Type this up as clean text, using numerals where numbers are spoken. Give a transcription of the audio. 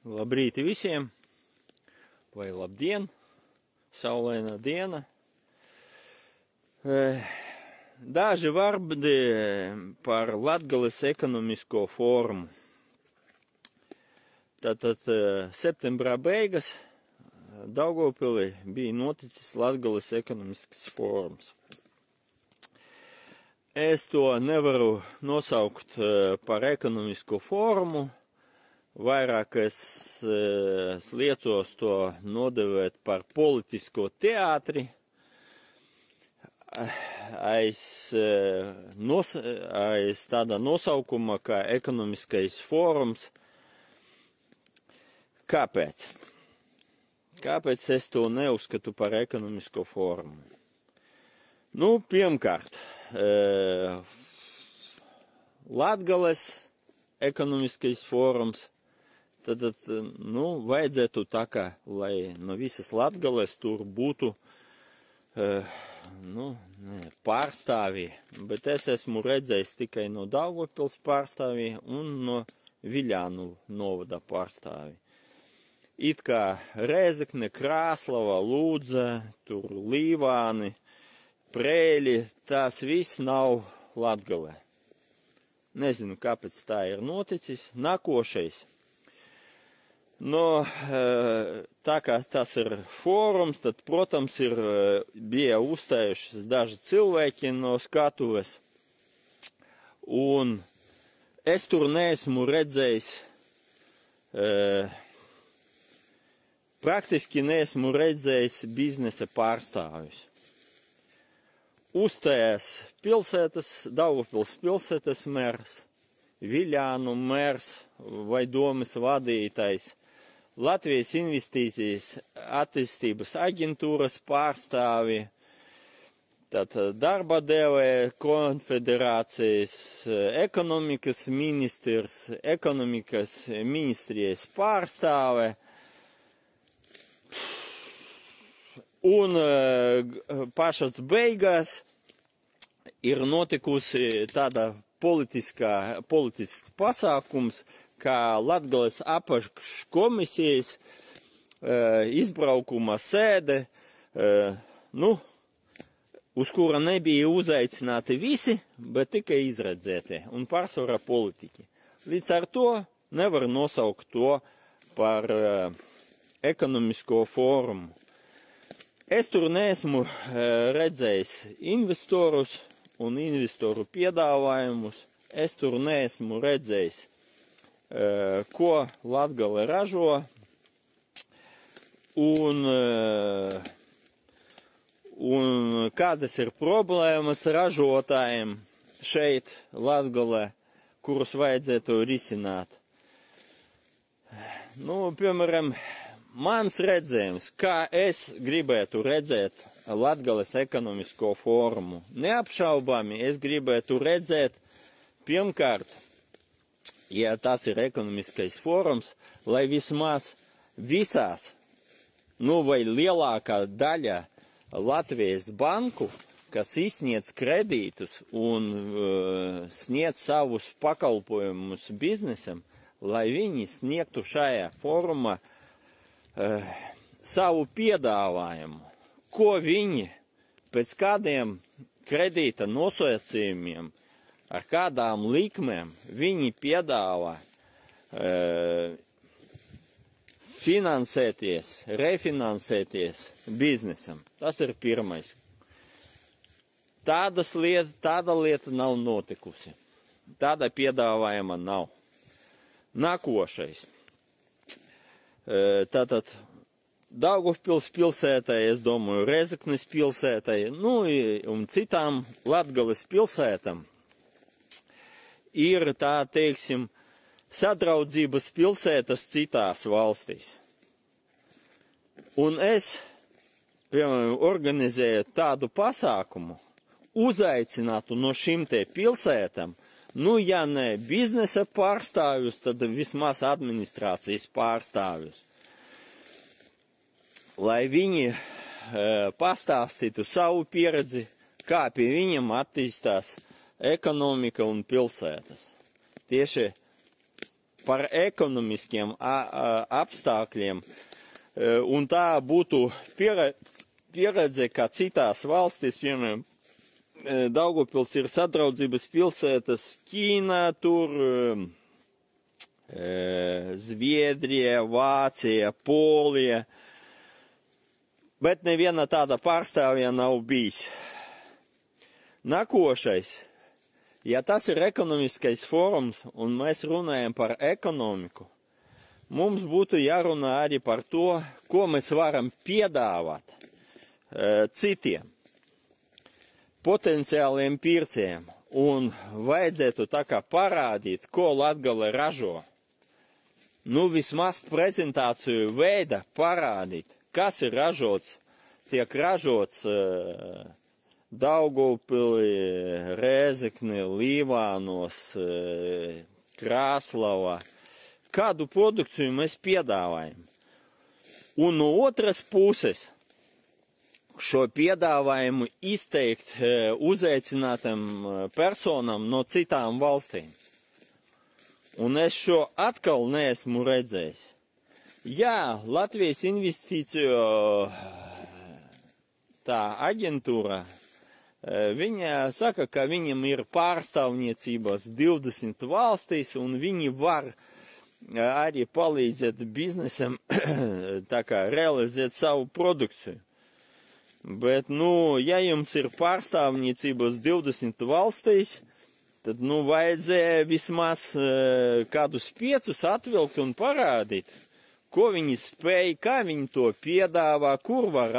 Labrīt visiem, vai labdien, saulaina diena. Daži vārdi par Latgales ekonomisko fórumu. Tātad septembrā beigas Daugavpilī bija noticis Latgales ekonomisks fórums. Es to nevaru nosaukt par ekonomisko fórumu. Vairāk es liecos to nodevēt par politisko teātri aiz tāda nosaukuma kā ekonomiskais fórums. Kāpēc? Kāpēc es to neuzskatu par ekonomisko fórumu? Nu, pirmkārt, Latgales ekonomiskais fórums. Tad, vajadzētu tā kā, lai no visas Latgales tur būtu, pārstāvji, bet es esmu redzējis tikai no Daugavpils pārstāvji un no Viļānu novada pārstāvji. It kā Rēzekne, Krāslava, Lūdza, tur Līvāni, Prēļi, tās viss nav Latgalē. Nezinu, kāpēc tā ir noticis. Nākošais. Tā kā tas ir fórums, tad, protams, bija uzstājušies daži cilvēki no skatuves. Un es tur neesmu redzējis, praktiski neesmu redzējis biznesa pārstāvjus. Uzstājās Daugavpils pilsētas mērs, Viļānu mērs vai domes vadītājs, Latvijas investīcijas attīstības aģentūras pārstāvi, tātad darba devēja konfederācijas, ekonomikas ministrs, ekonomikas ministrijas pārstāve un pašas beigās ir notikusi tāda politisks pasākums, kā Latgales apakškomisijas izbraukuma sēde, uz kura nebija uzaicināti visi, bet tikai izredzētie un pārsvarā politiķi. Līdz ar to nevar nosaukt to par ekonomisko fórumu. Es tur neesmu redzējis investorus un investoru piedāvājumus. Es tur neesmu redzējis, ko Latgale ražo un kādas ir problēmas ražotājiem šeit Latgalē, kurus vajadzētu risināt. Piemēram, mans redzējums, kā es gribētu redzēt Latgales ekonomisko fórumu. Neapšaubāmi es gribētu redzēt, pirmkārt, ja tas ir ekonomiskais fórums, lai vismaz visās, vai lielākā daļa Latvijas banku, kas izsniedz kredītus un sniedz savus pakalpojumus biznesam, lai viņi sniegtu šajā fórumā savu piedāvājumu, ko viņi pēc kādiem kredīta nosacījumiem, ar kādām likmēm viņi piedāvā finansēties, refinansēties biznesam. Tas ir pirmais. Tāda lieta nav notikusi. Tāda piedāvājuma nav. Nākošais. Tātad Daugavpils pilsētai, es domāju, Rēzeknes pilsētai, un citām Latgales pilsētām ir tā, teiksim, sadraudzības pilsētas citās valstīs. Un es, piemēram, organizēju tādu pasākumu, uzaicinātu no šīm te pilsētām, ja ne biznesa pārstāvjus, tad vismaz administrācijas pārstāvjus. Lai viņi pastāstītu savu pieredzi, kā pie viņiem attīstās ekonomika un pilsētas. Tieši par ekonomiskiem apstākļiem, un tā būtu pieredze, kā citās valstīs, piemēram, Daugavpils ir sadraudzības pilsētas, Ķīna, tur Zviedrija, Vācija, Polija, bet neviena tāda pārstāvja nav bijis. Nākošais, ja tas ir ekonomiskais fórums un mēs runājam par ekonomiku, mums būtu jārunā arī par to, ko mēs varam piedāvāt citiem potenciāliem pircējiem, un vajadzētu tā kā parādīt, ko Latgale ražo. Nu, vismaz prezentāciju veida parādīt, kas ir ražots, tiek ražots Daugavpilī, Rēzeknē, Līvānos, Krāslavā, kādu produkciju mēs piedāvājam. Un no otras puses, šo piedāvājumu izteikt uzaicinātam personam no citām valstīm. Un es šo atkal neesmu redzējis. Jā, Latvijas investīciju tā aģentūra, viņa saka, ka viņam ir pārstāvniecības 20 valstīs, un viņi var arī palīdzēt biznesam tā kā realizēt savu produkciju. Bet, nu, ja jums ir pārstāvniecības 20 valstīs, tad, nu, vajadzēja vismaz kādus 5 atvilkt un parādīt, ko viņi spēj, kā viņi to piedāvā, kur var